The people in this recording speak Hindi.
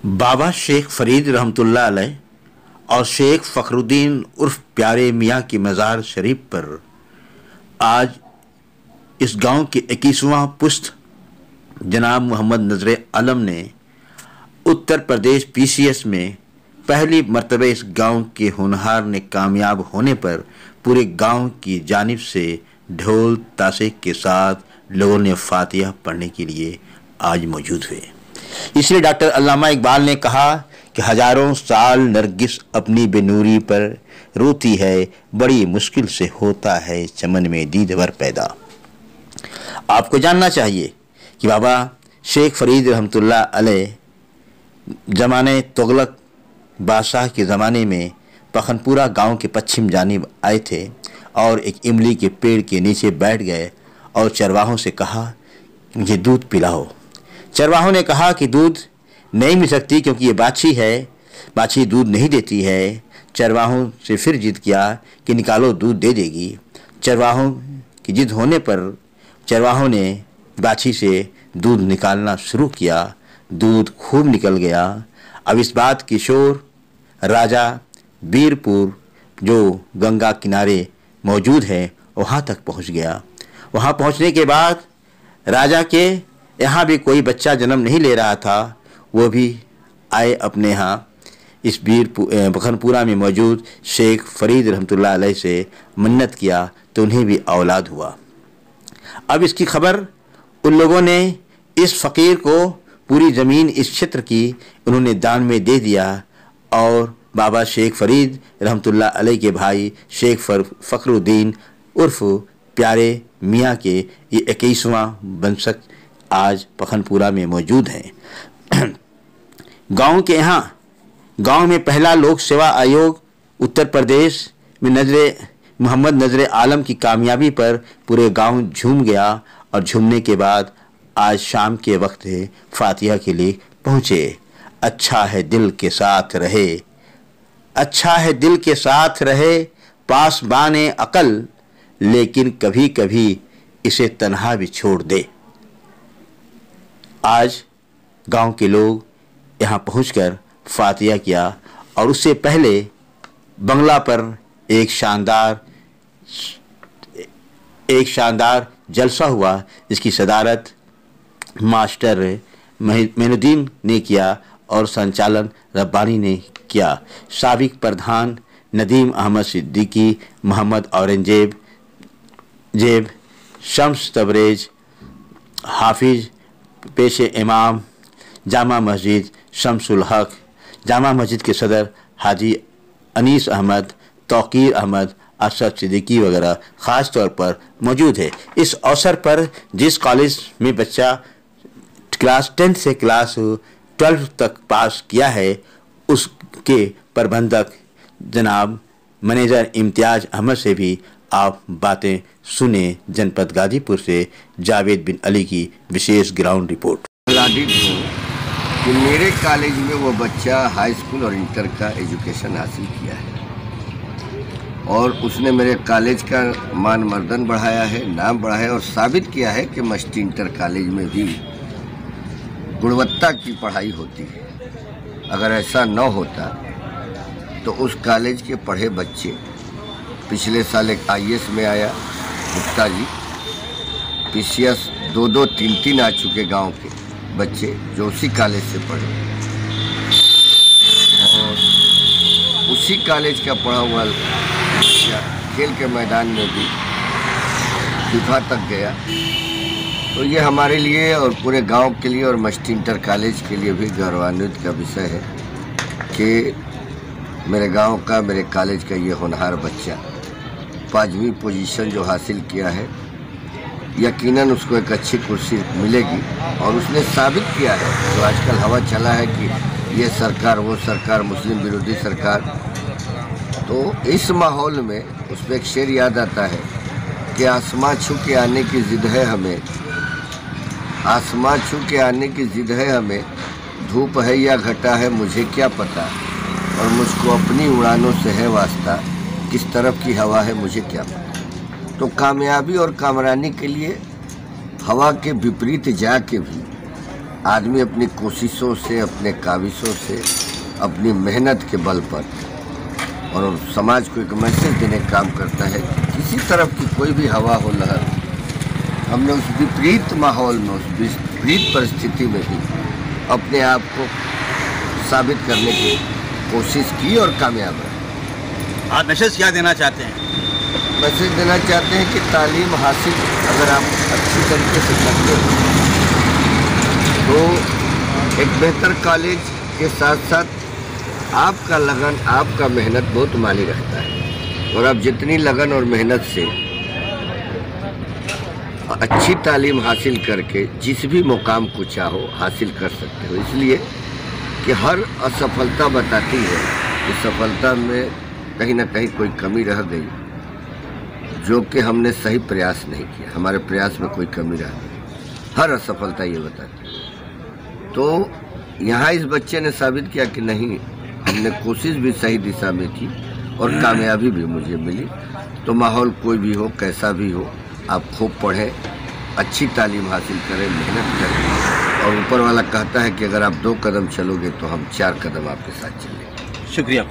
बाबा शेख फरीद रहमतुल्लाह अलैह और शेख फ़खरुद्दीन उर्फ प्यारे मियाँ की मज़ार शरीफ पर आज इस गांव के 21वां पुश्त जनाब मोहम्मद नज़र आलम ने उत्तर प्रदेश पीसीएस में पहली मर्तबा इस गांव के होनहार ने कामयाब होने पर पूरे गांव की जानिब से ढोल ताशे के साथ लोगों ने फातिहा पढ़ने के लिए आज मौजूद हुए। इसलिए डॉक्टर अल्लामा इकबाल ने कहा कि हजारों साल नरगिस अपनी बेनूरी पर रोती है, बड़ी मुश्किल से होता है चमन में दीदवर पैदा। आपको जानना चाहिए कि बाबा शेख फरीद रहमतुल्लाह अलैह ज़माने तुगलक बादशाह के ज़माने में पखनपुरा गांव के पश्चिम जानिब आए थे और एक इमली के पेड़ के नीचे बैठ गए और चरवाहों से कहा, मुझे दूध पिलाओ। चरवाहों ने कहा कि दूध नहीं मिल सकती क्योंकि ये बाछी है, बाछी दूध नहीं देती है। चरवाहों से फिर जिद किया कि निकालो, दूध दे देगी। चरवाहों की जिद होने पर चरवाहों ने बाछी से दूध निकालना शुरू किया। दूध खूब निकल गया। अब इस बात की शोर राजा बीरपुर जो गंगा किनारे मौजूद है वहाँ तक पहुँच गया। वहाँ पहुँचने के बाद राजा के यहाँ भी कोई बच्चा जन्म नहीं ले रहा था, वो भी आए अपने यहाँ इस पखनपुरा में मौजूद शेख फरीद रहमतुल्लाह अलैह से मन्नत किया तो उन्हें भी औलाद हुआ। अब इसकी खबर उन लोगों ने इस फ़कीर को पूरी ज़मीन इस क्षेत्र की उन्होंने दान में दे दिया और बाबा शेख फरीद रहमतुल्लाह अलैह के भाई शेख फ़खरुद्दीन उर्फ प्यारे मियाँ के ये 21वां वंशज आज पखनपुरा में मौजूद हैं। गांव में पहला लोक सेवा आयोग उत्तर प्रदेश में मोहम्मद नज़र आलम की कामयाबी पर पूरे गांव झूम गया और झूमने के बाद आज शाम के वक्त फातिहा के लिए पहुँचे। अच्छा है दिल के साथ रहे, अच्छा है दिल के साथ रहे, पास बाने अकल, लेकिन कभी कभी इसे तन्हा भी छोड़ दे। आज गांव के लोग यहाँ पहुंचकर फातिहा किया और उससे पहले बंगला पर एक शानदार जलसा हुआ जिसकी सदारत मास्टर मेनुद्दीन ने किया और संचालन रब्बानी ने किया। साबिक प्रधान नदीम अहमद सिद्दीकी, मोहम्मद औरंगजेब, शम्स तबरेज, हाफिज पेशे इमाम, जामा मस्जिद शमसुल हक, जामा मस्जिद के सदर हाजी अनीस अहमद, तौकीर अहमद, असद सिद्दीकी वगैरह ख़ास तौर पर मौजूद है। इस अवसर पर जिस कॉलेज में बच्चा क्लास 10 से क्लास 12 तक पास किया है उसके प्रबंधक जनाब मैनेजर इम्तियाज़ अहमद से भी आप बातें सुने। जनपद गाजीपुर से जावेद बिन अली की विशेष ग्राउंड रिपोर्ट। कि मेरे कॉलेज में वो बच्चा हाई स्कूल और इंटर का एजुकेशन हासिल किया है और उसने मेरे कॉलेज का मान मर्दन बढ़ाया है, नाम बढ़ाया है और साबित किया है कि मस्ती इंटर कॉलेज में भी गुणवत्ता की पढ़ाई होती है। अगर ऐसा न होता तो उस कॉलेज के पढ़े बच्चे, पिछले साल एक IAS में आया गुप्ता जी, पीसीएस 2-2, 3-3 आ चुके गांव के बच्चे जो उसी कॉलेज से पढ़े और उसी कॉलेज का पढ़ा हुआ बच्चा खेल के मैदान में भी फीफा तक गया। तो ये हमारे लिए और पूरे गांव के लिए और मस्ती इंटर कॉलेज के लिए भी गौरवान्वित का विषय है कि मेरे गांव का, मेरे कॉलेज का ये होनहार बच्चा 5वीं पोजीशन जो हासिल किया है, यकीनन उसको एक अच्छी कुर्सी मिलेगी और उसने साबित किया है जो आजकल हवा चला है कि ये सरकार वो सरकार, मुस्लिम विरोधी सरकार। तो इस माहौल में उस पर एक शेर याद आता है कि आसमां छू के आने की ज़िद है हमें, आसमां छू के आने की ज़िद है हमें, धूप है या घटा है मुझे क्या पता, और मुझको अपनी उड़ानों से है वास्ता, किस तरफ की हवा है मुझे क्या पता। तो कामयाबी और कामरानी के लिए हवा के विपरीत जाके भी आदमी अपनी कोशिशों से, अपने काविशों से, अपनी मेहनत के बल पर और समाज को एक मैसेज देने का काम करता है। किसी तरफ की कोई भी हवा हो, लहर, हमने उस विपरीत माहौल में, उस विपरीत परिस्थिति में भी अपने आप को साबित करने की कोशिश की और कामयाब रहे। आप मैसेज क्या देना चाहते हैं? मैसेज देना चाहते हैं कि तालीम हासिल अगर आप अच्छी तरीके से करते हो तो एक बेहतर कॉलेज के साथ साथ आपका लगन, आपका मेहनत बहुत मायने रखता है। और आप जितनी लगन और मेहनत से अच्छी तालीम हासिल करके जिस भी मुकाम को चाहो हासिल कर सकते हो। इसलिए कि हर असफलता बताती है कि सफलता में कहीं ना कहीं कोई कमी रह गई, जो कि हमने सही प्रयास नहीं किया, हमारे प्रयास में कोई कमी रह गई। हर असफलता ये बताती है। तो यहाँ इस बच्चे ने साबित किया कि नहीं, हमने कोशिश भी सही दिशा में की और कामयाबी भी मुझे मिली। तो माहौल कोई भी हो, कैसा भी हो, आप खूब पढ़ें, अच्छी तालीम हासिल करें, मेहनत करें। और ऊपर वाला कहता है कि अगर आप 2 कदम चलोगे तो हम 4 कदम आपके साथ चलेंगे। शुक्रिया।